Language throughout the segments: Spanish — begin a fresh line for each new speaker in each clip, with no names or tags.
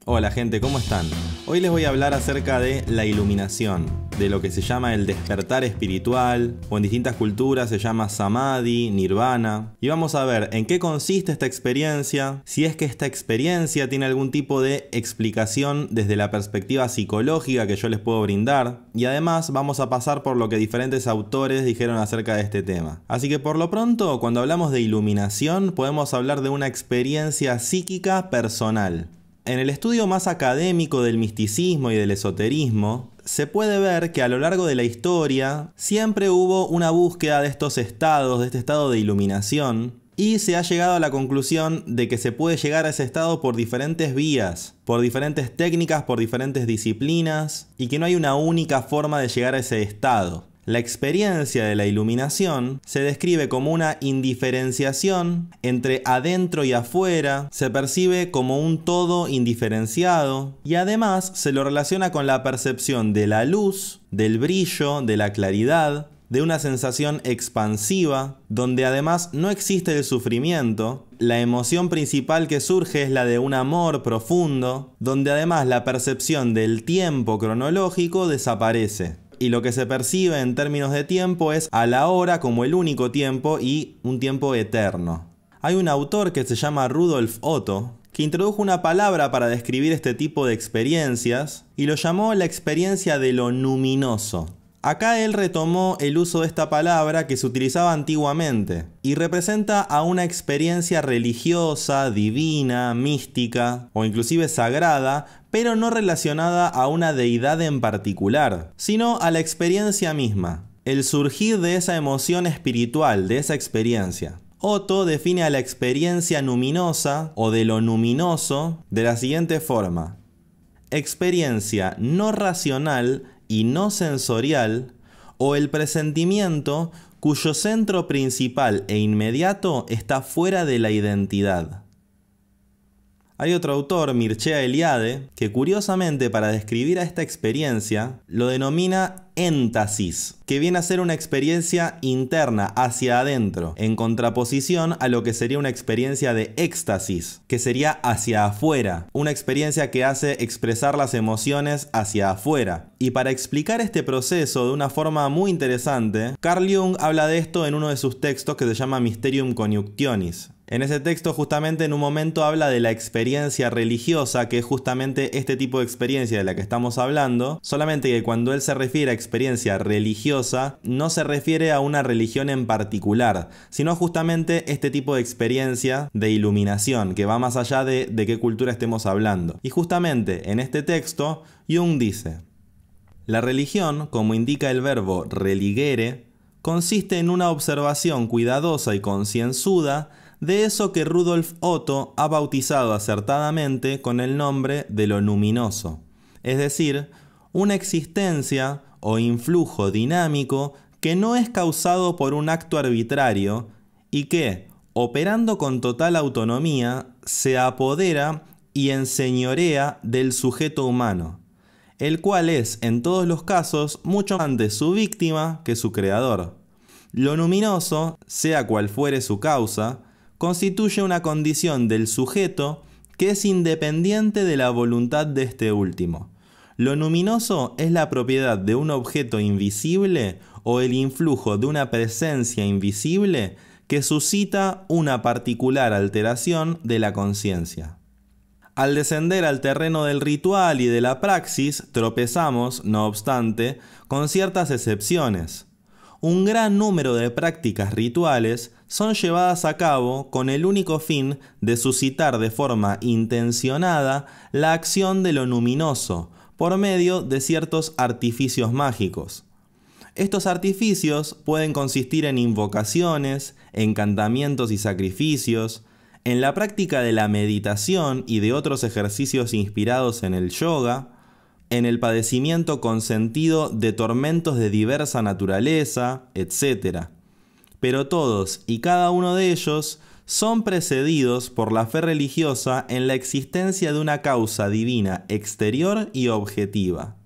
Hola gente, ¿cómo están? Hoy les voy a hablar acerca de la iluminación, de lo que se llama el despertar espiritual, o en distintas culturas se llama samadhi, nirvana, y vamos a ver en qué consiste esta experiencia, si es que esta experiencia tiene algún tipo de explicación desde la perspectiva psicológica que yo les puedo brindar, y además vamos a pasar por lo que diferentes autores dijeron acerca de este tema. Así que por lo pronto, cuando hablamos de iluminación, podemos hablar de una experiencia psíquica personal. En el estudio más académico del misticismo y del esoterismo, se puede ver que a lo largo de la historia siempre hubo una búsqueda de estos estados, de este estado de iluminación, y se ha llegado a la conclusión de que se puede llegar a ese estado por diferentes vías, por diferentes técnicas, por diferentes disciplinas, y que no hay una única forma de llegar a ese estado. La experiencia de la iluminación se describe como una indiferenciación entre adentro y afuera, se percibe como un todo indiferenciado y además se lo relaciona con la percepción de la luz, del brillo, de la claridad, de una sensación expansiva, donde además no existe el sufrimiento. La emoción principal que surge es la de un amor profundo, donde además la percepción del tiempo cronológico desaparece. Y lo que se percibe en términos de tiempo es a la hora como el único tiempo y un tiempo eterno. Hay un autor que se llama Rudolf Otto, que introdujo una palabra para describir este tipo de experiencias y lo llamó la experiencia de lo luminoso. Acá él retomó el uso de esta palabra que se utilizaba antiguamente y representa a una experiencia religiosa, divina, mística o inclusive sagrada, pero no relacionada a una deidad en particular, sino a la experiencia misma, el surgir de esa emoción espiritual, de esa experiencia. Otto define a la experiencia luminosa o de lo luminoso de la siguiente forma: experiencia no racional y no sensorial, o el presentimiento cuyo centro principal e inmediato está fuera de la identidad. Hay otro autor, Mircea Eliade, que curiosamente para describir a esta experiencia lo denomina éntasis, que viene a ser una experiencia interna, hacia adentro, en contraposición a lo que sería una experiencia de éxtasis, que sería hacia afuera, una experiencia que hace expresar las emociones hacia afuera. Y para explicar este proceso de una forma muy interesante, Carl Jung habla de esto en uno de sus textos que se llama Mysterium Coniunctionis. En ese texto justamente en un momento habla de la experiencia religiosa, que es justamente este tipo de experiencia de la que estamos hablando, solamente que cuando él se refiere a experiencia religiosa no se refiere a una religión en particular, sino justamente este tipo de experiencia de iluminación que va más allá de qué cultura estemos hablando. Y justamente en este texto Jung dice: la religión, como indica el verbo religere, consiste en una observación cuidadosa y concienzuda de eso que Rudolf Otto ha bautizado acertadamente con el nombre de lo luminoso, es decir, una existencia o influjo dinámico que no es causado por un acto arbitrario y que, operando con total autonomía, se apodera y enseñorea del sujeto humano, el cual es en todos los casos mucho antes su víctima que su creador. Lo luminoso, sea cual fuere su causa, constituye una condición del sujeto que es independiente de la voluntad de este último. Lo luminoso es la propiedad de un objeto invisible o el influjo de una presencia invisible que suscita una particular alteración de la conciencia. Al descender al terreno del ritual y de la praxis, tropezamos, no obstante, con ciertas excepciones. Un gran número de prácticas rituales son llevadas a cabo con el único fin de suscitar de forma intencionada la acción de lo luminoso por medio de ciertos artificios mágicos. Estos artificios pueden consistir en invocaciones, encantamientos y sacrificios, en la práctica de la meditación y de otros ejercicios inspirados en el yoga, en el padecimiento consentido de tormentos de diversa naturaleza, etc. Pero todos y cada uno de ellos son precedidos por la fe religiosa en la existencia de una causa divina exterior y objetiva.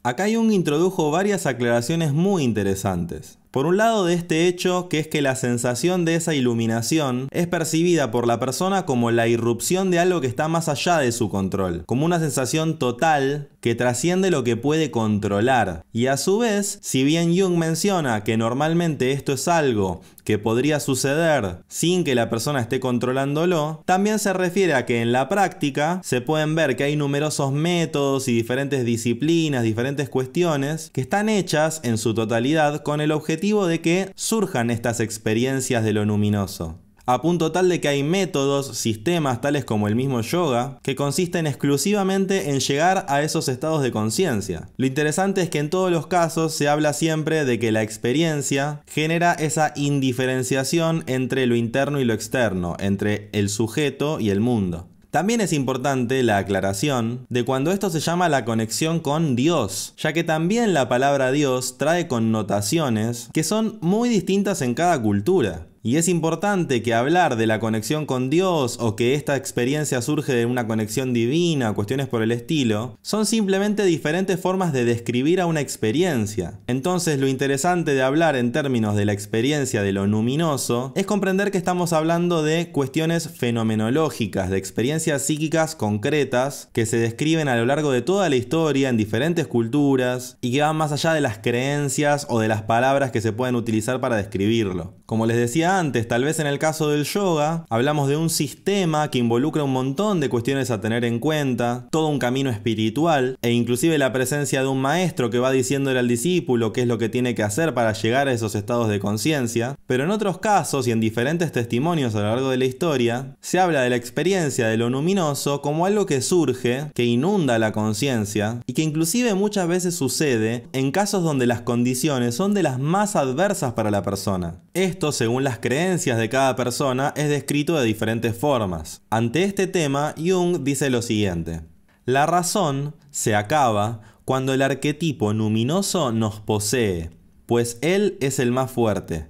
Acá Jung introdujo varias aclaraciones muy interesantes. Por un lado de este hecho, que es que la sensación de esa iluminación es percibida por la persona como la irrupción de algo que está más allá de su control, como una sensación total que trasciende lo que puede controlar. Y a su vez, si bien Jung menciona que normalmente esto es algo que podría suceder sin que la persona esté controlándolo, también se refiere a que en la práctica se pueden ver que hay numerosos métodos y diferentes disciplinas, diferentes cuestiones que están hechas en su totalidad con el objetivo de que surjan estas experiencias de lo luminoso. A punto tal de que hay métodos, sistemas tales como el mismo yoga, que consisten exclusivamente en llegar a esos estados de conciencia. Lo interesante es que en todos los casos se habla siempre de que la experiencia genera esa indiferenciación entre lo interno y lo externo, entre el sujeto y el mundo. También es importante la aclaración de cuando esto se llama la conexión con Dios, ya que también la palabra Dios trae connotaciones que son muy distintas en cada cultura. Y es importante que hablar de la conexión con Dios o que esta experiencia surge de una conexión divina, cuestiones por el estilo, son simplemente diferentes formas de describir a una experiencia. Entonces lo interesante de hablar en términos de la experiencia de lo luminoso es comprender que estamos hablando de cuestiones fenomenológicas, de experiencias psíquicas concretas que se describen a lo largo de toda la historia en diferentes culturas y que van más allá de las creencias o de las palabras que se pueden utilizar para describirlo. Como les decía antes, tal vez en el caso del yoga, hablamos de un sistema que involucra un montón de cuestiones a tener en cuenta, todo un camino espiritual, e inclusive la presencia de un maestro que va diciéndole al discípulo qué es lo que tiene que hacer para llegar a esos estados de conciencia. Pero en otros casos y en diferentes testimonios a lo largo de la historia, se habla de la experiencia de lo luminoso como algo que surge, que inunda la conciencia, y que inclusive muchas veces sucede en casos donde las condiciones son de las más adversas para la persona. Esto, según las creencias de cada persona, es descrito de diferentes formas. Ante este tema, Jung dice lo siguiente: la razón se acaba cuando el arquetipo luminoso nos posee, pues él es el más fuerte,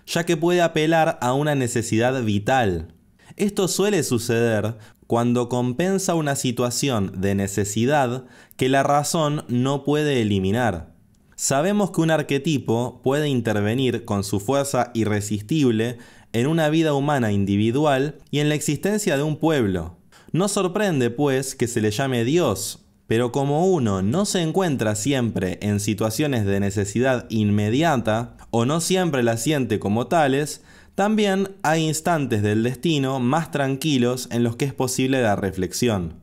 ya que puede apelar a una necesidad vital. Esto suele suceder cuando compensa una situación de necesidad que la razón no puede eliminar. Sabemos que un arquetipo puede intervenir con su fuerza irresistible en una vida humana individual y en la existencia de un pueblo. No sorprende, pues, que se le llame Dios, pero como uno no se encuentra siempre en situaciones de necesidad inmediata o no siempre las siente como tales, también hay instantes del destino más tranquilos en los que es posible la reflexión.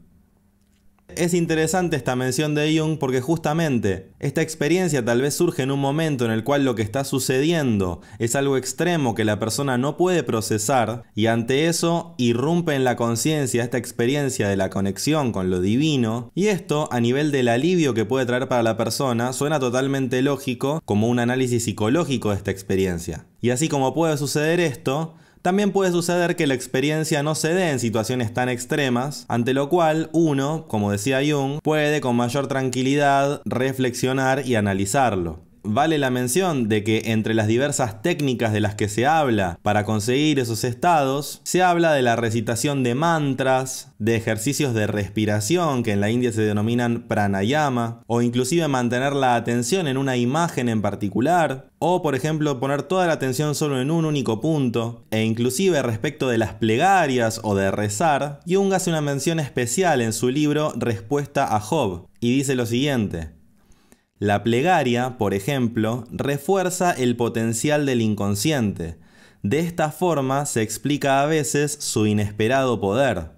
Es interesante esta mención de Jung porque justamente esta experiencia tal vez surge en un momento en el cual lo que está sucediendo es algo extremo que la persona no puede procesar, y ante eso irrumpe en la conciencia esta experiencia de la conexión con lo divino, y esto, a nivel del alivio que puede traer para la persona, suena totalmente lógico como un análisis psicológico de esta experiencia. Y así como puede suceder esto, también puede suceder que la experiencia no se dé en situaciones tan extremas, ante lo cual uno, como decía Jung, puede con mayor tranquilidad reflexionar y analizarlo. Vale la mención de que entre las diversas técnicas de las que se habla para conseguir esos estados, se habla de la recitación de mantras, de ejercicios de respiración que en la India se denominan pranayama, o inclusive mantener la atención en una imagen en particular, o por ejemplo poner toda la atención solo en un único punto, e inclusive respecto de las plegarias o de rezar, Jung hace una mención especial en su libro Respuesta a Job, y dice lo siguiente: la plegaria, por ejemplo, refuerza el potencial del inconsciente. De esta forma se explica a veces su inesperado poder.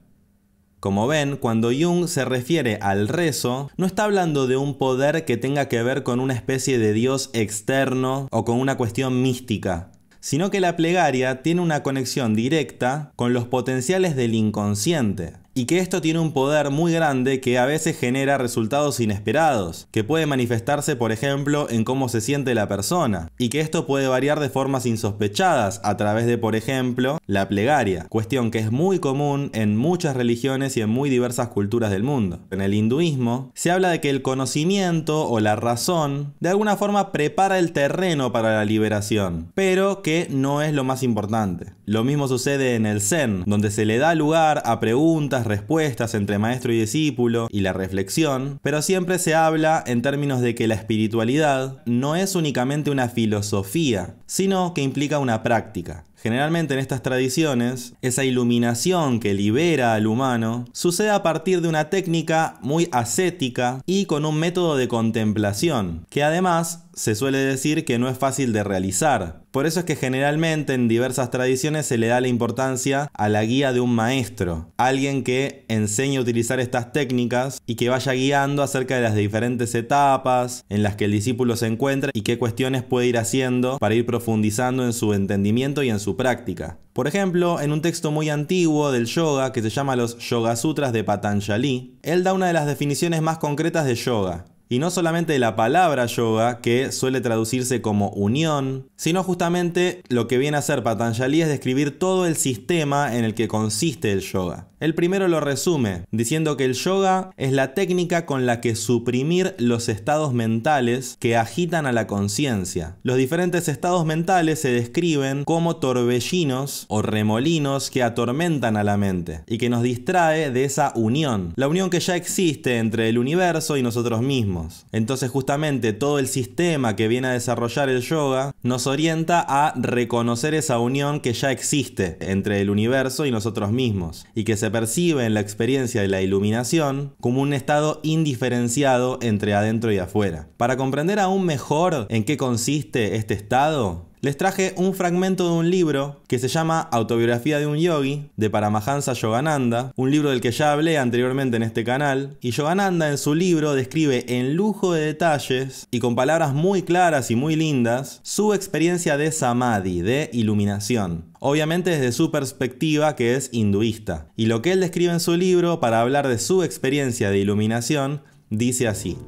Como ven, cuando Jung se refiere al rezo, no está hablando de un poder que tenga que ver con una especie de Dios externo o con una cuestión mística, sino que la plegaria tiene una conexión directa con los potenciales del inconsciente. Y que esto tiene un poder muy grande que a veces genera resultados inesperados, que puede manifestarse por ejemplo en cómo se siente la persona, y que esto puede variar de formas insospechadas a través de por ejemplo la plegaria, cuestión que es muy común en muchas religiones y en muy diversas culturas del mundo. En el hinduismo se habla de que el conocimiento o la razón de alguna forma prepara el terreno para la liberación, pero que no es lo más importante. Lo mismo sucede en el Zen, donde se le da lugar a preguntas preguntas-respuestas entre maestro y discípulo y la reflexión, pero siempre se habla en términos de que la espiritualidad no es únicamente una filosofía, sino que implica una práctica. Generalmente en estas tradiciones, esa iluminación que libera al humano sucede a partir de una técnica muy ascética y con un método de contemplación, que además se suele decir que no es fácil de realizar. Por eso es que generalmente en diversas tradiciones se le da la importancia a la guía de un maestro, alguien que enseñe a utilizar estas técnicas y que vaya guiando acerca de las diferentes etapas en las que el discípulo se encuentra y qué cuestiones puede ir haciendo para ir profundizando en su entendimiento y en su práctica. Por ejemplo, en un texto muy antiguo del yoga que se llama los Yoga Sutras de Patanjali, él da una de las definiciones más concretas de yoga. Y no solamente de la palabra yoga, que suele traducirse como unión, sino justamente lo que viene a hacer Patanjali es describir todo el sistema en el que consiste el yoga. Él primero lo resume, diciendo que el yoga es la técnica con la que suprimir los estados mentales que agitan a la conciencia. Los diferentes estados mentales se describen como torbellinos o remolinos que atormentan a la mente y que nos distrae de esa unión, la unión que ya existe entre el universo y nosotros mismos. Entonces justamente todo el sistema que viene a desarrollar el yoga nos orienta a reconocer esa unión que ya existe entre el universo y nosotros mismos y que se percibe en la experiencia de la iluminación como un estado indiferenciado entre adentro y afuera. Para comprender aún mejor en qué consiste este estado, les traje un fragmento de un libro que se llama Autobiografía de un Yogi, de Paramahansa Yogananda, un libro del que ya hablé anteriormente en este canal, y Yogananda en su libro describe en lujo de detalles y con palabras muy claras y muy lindas su experiencia de samadhi, de iluminación. Obviamente desde su perspectiva, que es hinduista. Y lo que él describe en su libro para hablar de su experiencia de iluminación dice así: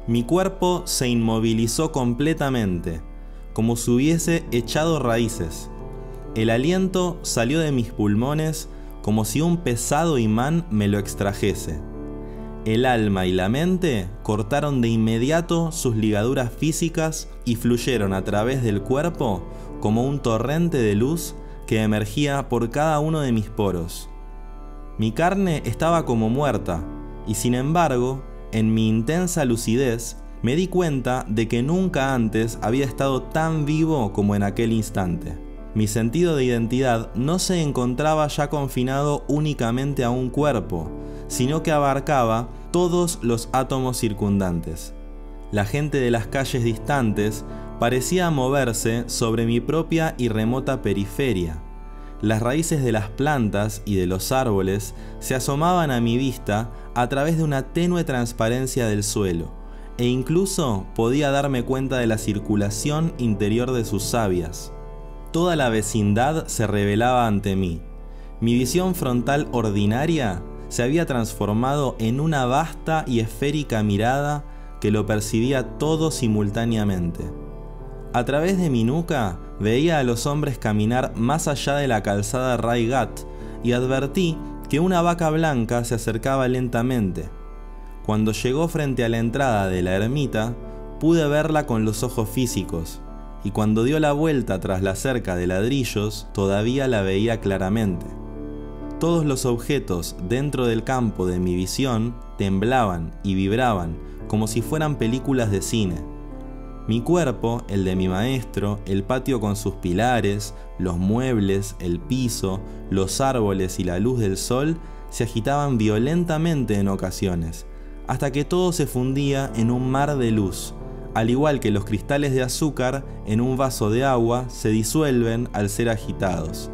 mi cuerpo se inmovilizó completamente, como si hubiese echado raíces. El aliento salió de mis pulmones como si un pesado imán me lo extrajese. El alma y la mente cortaron de inmediato sus ligaduras físicas y fluyeron a través del cuerpo como un torrente de luz que emergía por cada uno de mis poros. Mi carne estaba como muerta, y sin embargo, en mi intensa lucidez, me di cuenta de que nunca antes había estado tan vivo como en aquel instante. Mi sentido de identidad no se encontraba ya confinado únicamente a un cuerpo, sino que abarcaba todos los átomos circundantes. La gente de las calles distantes parecía moverse sobre mi propia y remota periferia. Las raíces de las plantas y de los árboles se asomaban a mi vista a través de una tenue transparencia del suelo, e incluso podía darme cuenta de la circulación interior de sus savias. Toda la vecindad se revelaba ante mí. Mi visión frontal ordinaria se había transformado en una vasta y esférica mirada que lo percibía todo simultáneamente. A través de mi nuca veía a los hombres caminar más allá de la calzada Rai Ghat y advertí que una vaca blanca se acercaba lentamente. Cuando llegó frente a la entrada de la ermita, pude verla con los ojos físicos, y cuando dio la vuelta tras la cerca de ladrillos, todavía la veía claramente. Todos los objetos dentro del campo de mi visión temblaban y vibraban como si fueran películas de cine. Mi cuerpo, el de mi maestro, el patio con sus pilares, los muebles, el piso, los árboles y la luz del sol se agitaban violentamente en ocasiones, hasta que todo se fundía en un mar de luz, al igual que los cristales de azúcar en un vaso de agua se disuelven al ser agitados.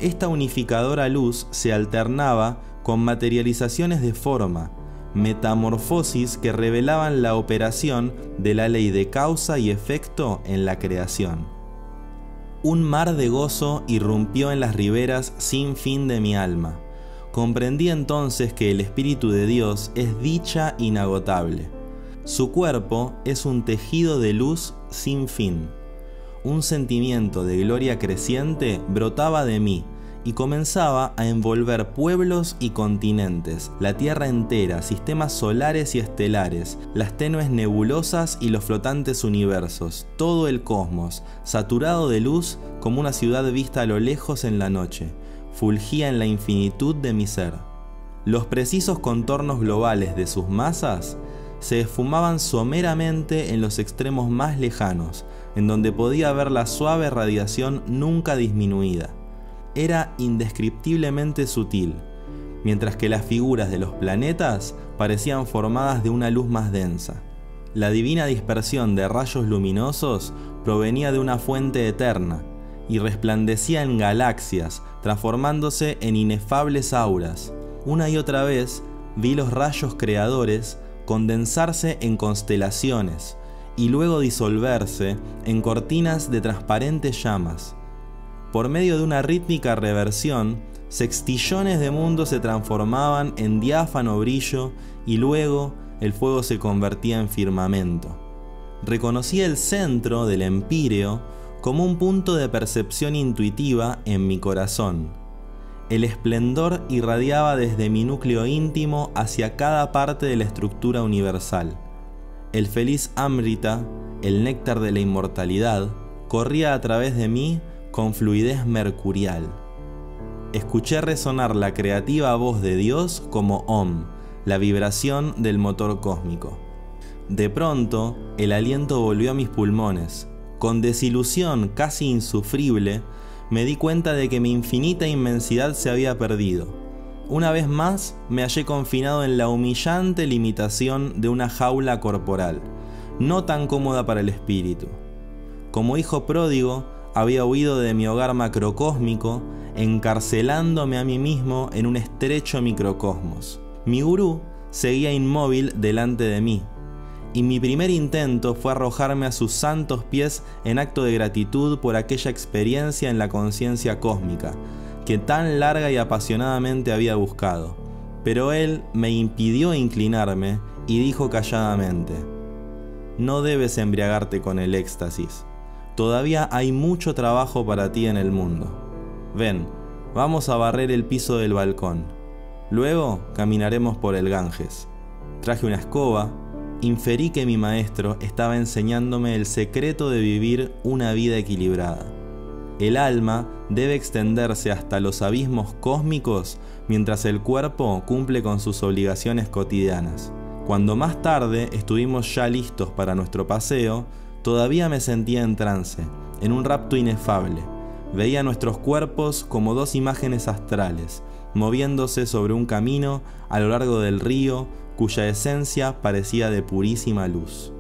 Esta unificadora luz se alternaba con materializaciones de forma, metamorfosis que revelaban la operación de la ley de causa y efecto en la creación. Un mar de gozo irrumpió en las riberas sin fin de mi alma. Comprendí entonces que el Espíritu de Dios es dicha inagotable. Su cuerpo es un tejido de luz sin fin. Un sentimiento de gloria creciente brotaba de mí y comenzaba a envolver pueblos y continentes, la Tierra entera, sistemas solares y estelares, las tenues nebulosas y los flotantes universos, todo el cosmos, saturado de luz como una ciudad vista a lo lejos en la noche, fulgía en la infinitud de mi ser. Los precisos contornos globales de sus masas se esfumaban someramente en los extremos más lejanos, en donde podía ver la suave radiación nunca disminuida. Era indescriptiblemente sutil, mientras que las figuras de los planetas parecían formadas de una luz más densa. La divina dispersión de rayos luminosos provenía de una fuente eterna y resplandecía en galaxias, transformándose en inefables auras. Una y otra vez vi los rayos creadores condensarse en constelaciones y luego disolverse en cortinas de transparentes llamas. Por medio de una rítmica reversión, sextillones de mundos se transformaban en diáfano brillo y luego el fuego se convertía en firmamento. Reconocí el centro del empíreo como un punto de percepción intuitiva en mi corazón. El esplendor irradiaba desde mi núcleo íntimo hacia cada parte de la estructura universal. El feliz Amrita, el néctar de la inmortalidad, corría a través de mí con fluidez mercurial. Escuché resonar la creativa voz de Dios como Om, la vibración del motor cósmico. De pronto, el aliento volvió a mis pulmones. Con desilusión casi insufrible, me di cuenta de que mi infinita inmensidad se había perdido. Una vez más, me hallé confinado en la humillante limitación de una jaula corporal, no tan cómoda para el espíritu. Como hijo pródigo, había huido de mi hogar macrocósmico, encarcelándome a mí mismo en un estrecho microcosmos. Mi gurú seguía inmóvil delante de mí, y mi primer intento fue arrojarme a sus santos pies en acto de gratitud por aquella experiencia en la conciencia cósmica, que tan larga y apasionadamente había buscado. Pero él me impidió inclinarme y dijo calladamente: «No debes embriagarte con el éxtasis. Todavía hay mucho trabajo para ti en el mundo. Ven, vamos a barrer el piso del balcón. Luego caminaremos por el Ganges». Traje una escoba. Inferí que mi maestro estaba enseñándome el secreto de vivir una vida equilibrada. El alma debe extenderse hasta los abismos cósmicos mientras el cuerpo cumple con sus obligaciones cotidianas. Cuando más tarde estuvimos ya listos para nuestro paseo, todavía me sentía en trance, en un rapto inefable. Veía nuestros cuerpos como dos imágenes astrales, moviéndose sobre un camino a lo largo del río, cuya esencia parecía de purísima luz.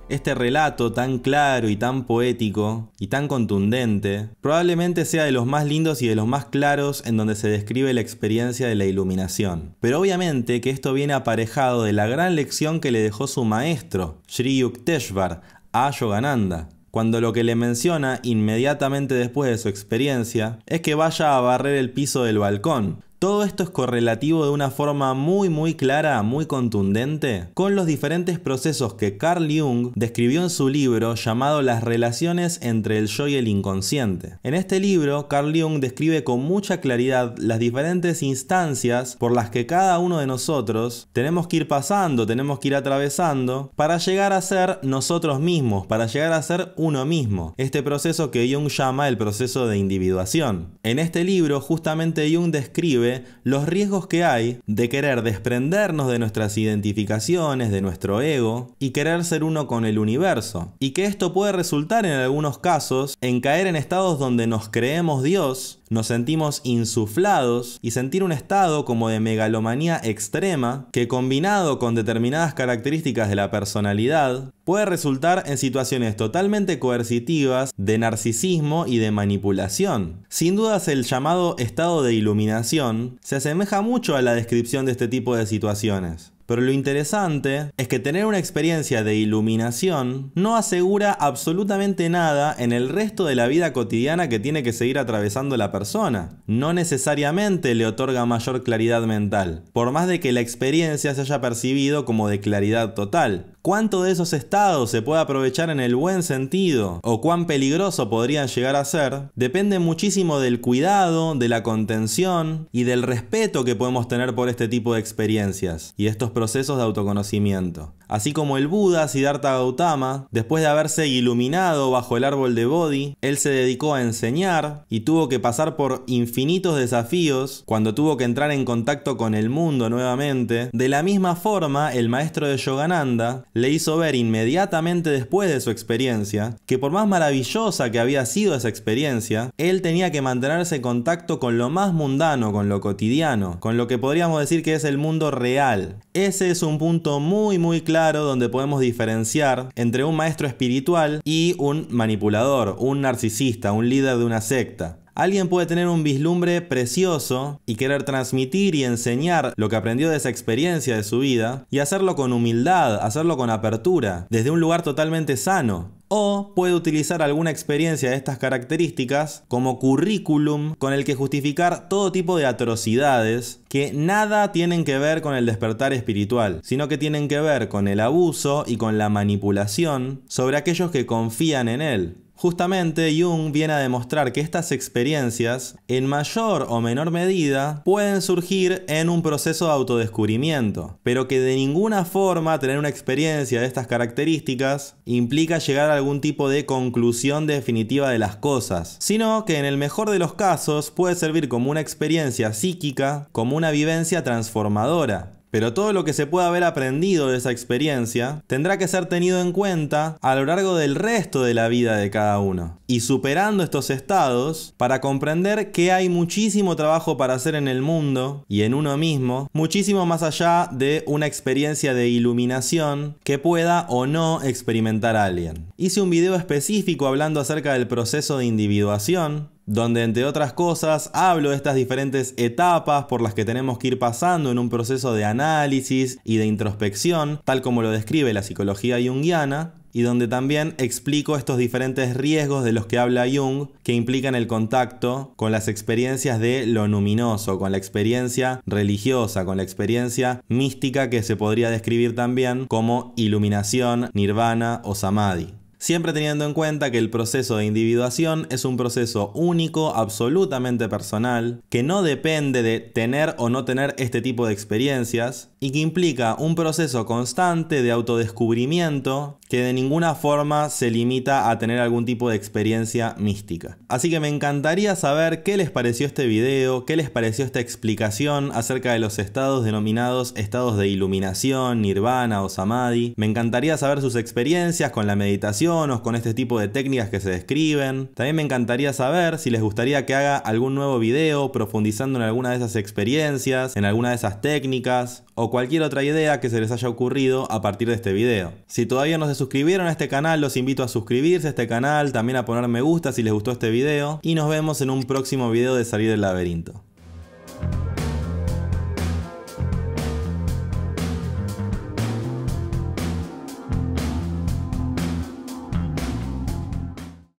Este relato tan claro y tan poético y tan contundente probablemente sea de los más lindos y de los más claros en donde se describe la experiencia de la iluminación. Pero obviamente que esto viene aparejado de la gran lección que le dejó su maestro, Sri Yukteswar, a Yogananda, cuando lo que le menciona inmediatamente después de su experiencia es que vaya a barrer el piso del balcón. Todo esto es correlativo de una forma muy clara, muy contundente, con los diferentes procesos que Carl Jung describió en su libro llamado Las relaciones entre el yo y el inconsciente. En este libro, Carl Jung describe con mucha claridad las diferentes instancias por las que cada uno de nosotros tenemos que ir pasando, tenemos que ir atravesando para llegar a ser nosotros mismos, para llegar a ser uno mismo. Este proceso que Jung llama el proceso de individuación. En este libro, justamente Jung describe los riesgos que hay de querer desprendernos de nuestras identificaciones, de nuestro ego, y querer ser uno con el universo. Y que esto puede resultar en algunos casos en caer en estados donde nos creemos Dios, nos sentimos insuflados y sentir un estado como de megalomanía extrema que, combinado con determinadas características de la personalidad, puede resultar en situaciones totalmente coercitivas de narcisismo y de manipulación. Sin dudas, el llamado estado de iluminación se asemeja mucho a la descripción de este tipo de situaciones. Pero lo interesante es que tener una experiencia de iluminación no asegura absolutamente nada en el resto de la vida cotidiana que tiene que seguir atravesando la persona. No necesariamente le otorga mayor claridad mental, por más de que la experiencia se haya percibido como de claridad total. ¿Cuánto de esos estados se puede aprovechar en el buen sentido o cuán peligroso podrían llegar a ser? Depende muchísimo del cuidado, de la contención y del respeto que podemos tener por este tipo de experiencias y estos procesos de autoconocimiento. Así como el Buda Siddhartha Gautama, después de haberse iluminado bajo el árbol de Bodhi, él se dedicó a enseñar y tuvo que pasar por infinitos desafíos cuando tuvo que entrar en contacto con el mundo nuevamente. De la misma forma, el maestro de Yogananda le hizo ver inmediatamente después de su experiencia que por más maravillosa que había sido esa experiencia, él tenía que mantenerse en contacto con lo más mundano, con lo cotidiano, con lo que podríamos decir que es el mundo real. Ese es un punto muy claro donde podemos diferenciar entre un maestro espiritual y un manipulador, un narcisista, un líder de una secta. Alguien puede tener un vislumbre precioso y querer transmitir y enseñar lo que aprendió de esa experiencia de su vida y hacerlo con humildad, hacerlo con apertura, desde un lugar totalmente sano. O puede utilizar alguna experiencia de estas características como currículum con el que justificar todo tipo de atrocidades que nada tienen que ver con el despertar espiritual, sino que tienen que ver con el abuso y con la manipulación sobre aquellos que confían en él. Justamente Jung viene a demostrar que estas experiencias, en mayor o menor medida, pueden surgir en un proceso de autodescubrimiento, pero que de ninguna forma tener una experiencia de estas características implica llegar a algún tipo de conclusión definitiva de las cosas, sino que en el mejor de los casos puede servir como una experiencia psíquica, como una vivencia transformadora. Pero todo lo que se pueda haber aprendido de esa experiencia tendrá que ser tenido en cuenta a lo largo del resto de la vida de cada uno. Y superando estos estados, para comprender que hay muchísimo trabajo para hacer en el mundo y en uno mismo, muchísimo más allá de una experiencia de iluminación que pueda o no experimentar alguien. Hice un video específico hablando acerca del proceso de individuación, donde entre otras cosas hablo de estas diferentes etapas por las que tenemos que ir pasando en un proceso de análisis y de introspección, tal como lo describe la psicología junguiana, y donde también explico estos diferentes riesgos de los que habla Jung, que implican el contacto con las experiencias de lo luminoso, con la experiencia religiosa, con la experiencia mística que se podría describir también como iluminación, nirvana o samadhi. Siempre teniendo en cuenta que el proceso de individuación es un proceso único, absolutamente personal, que no depende de tener o no tener este tipo de experiencias y que implica un proceso constante de autodescubrimiento que de ninguna forma se limita a tener algún tipo de experiencia mística. Así que me encantaría saber qué les pareció este video, qué les pareció esta explicación acerca de los estados denominados estados de iluminación, nirvana o samadhi. Me encantaría saber sus experiencias con la meditación o con este tipo de técnicas que se describen. También me encantaría saber si les gustaría que haga algún nuevo video profundizando en alguna de esas experiencias, en alguna de esas técnicas o cualquier otra idea que se les haya ocurrido a partir de este video. Si todavía no se suscribieron a este canal, los invito a suscribirse a este canal, también a poner me gusta si les gustó este video y nos vemos en un próximo video de Salir del Laberinto.